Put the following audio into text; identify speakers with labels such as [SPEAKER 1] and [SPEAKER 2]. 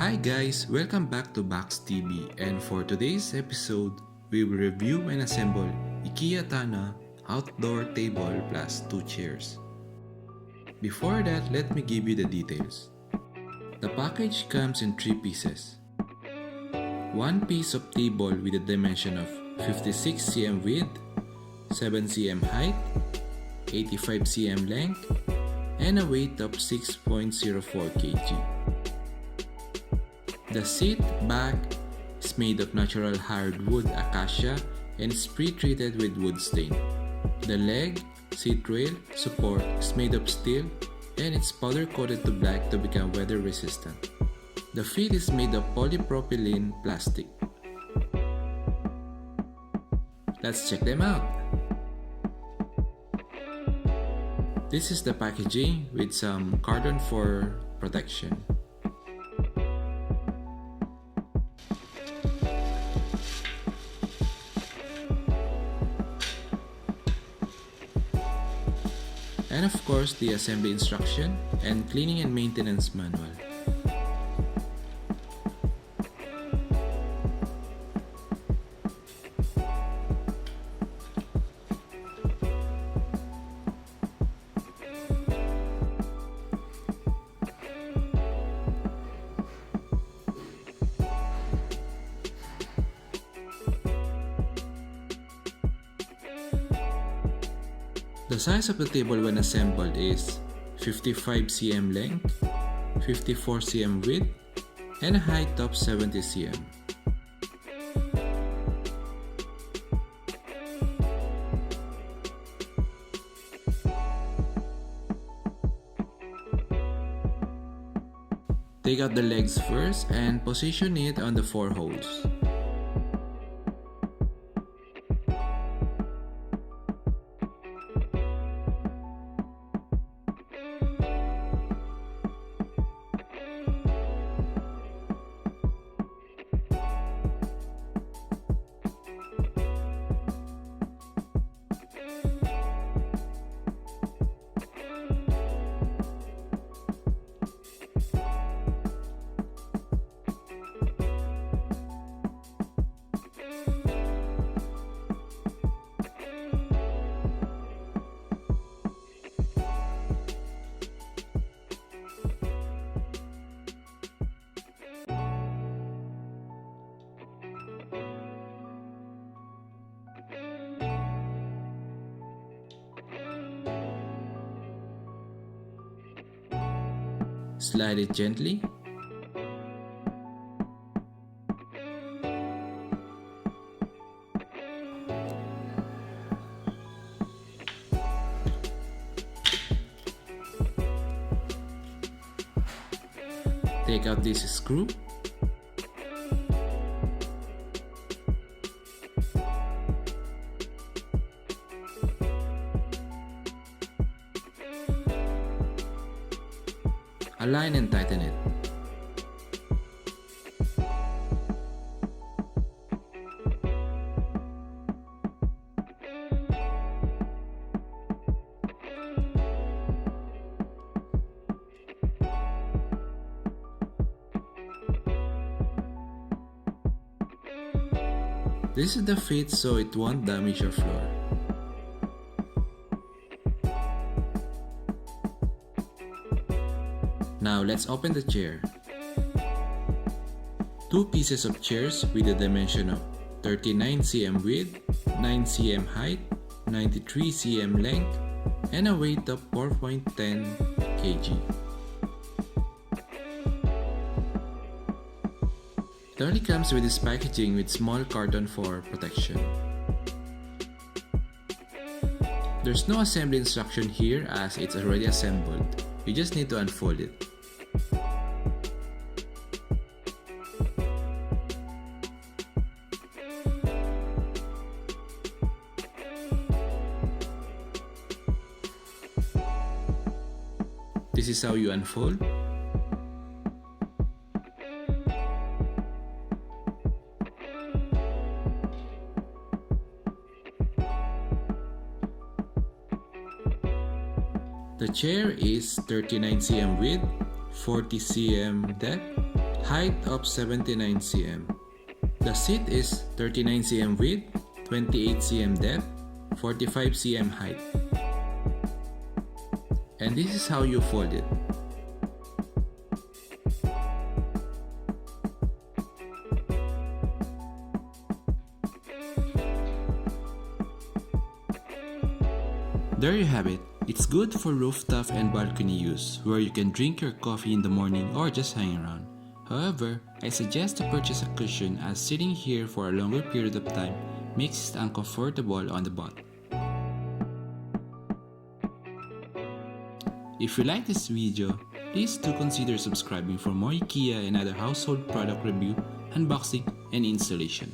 [SPEAKER 1] Hi guys, welcome back to Box TV, and for today's episode, we will review and assemble IKEA Tarno Outdoor Table plus 2 chairs. Before that, let me give you the details. The package comes in 3 pieces. One piece of table with a dimension of 56 cm width, 7 cm height, 85 cm length, and a weight of 6.04 kg. The seat back is made of natural hardwood acacia and is pre-treated with wood stain. The leg, seat rail, support is made of steel and it's powder coated to black to become weather resistant. The feet is made of polypropylene plastic. Let's check them out. This is the packaging with some carton for protection. And of course, the assembly instruction and cleaning and maintenance manual. The size of the table when assembled is 55 cm length, 54 cm width, and a height of 70 cm. Take out the legs first and position it on the 4 holes. Slide it gently. Take out this screw. Align and tighten it. This is the fit so it won't damage your floor. Now let's open the chair. 2 pieces of chairs with a dimension of 39 cm width, 9 cm height, 93 cm length, and a weight of 4.10 kg. It only comes with this packaging with small carton for protection. There's no assembly instruction here as it's already assembled. You just need to unfold it. This is how you unfold. The chair is 39 cm width, 40 cm depth, Height of 79 cm. The seat is 39 cm width, 28 cm depth, 45 cm height. And this is how you fold it. There you have it. It's good for rooftop and balcony use, where you can drink your coffee in the morning or just hang around. However, I suggest to purchase a cushion as sitting here for a longer period of time makes it uncomfortable on the butt. If you like this video, please do consider subscribing for more IKEA and other household product review, unboxing, and installation.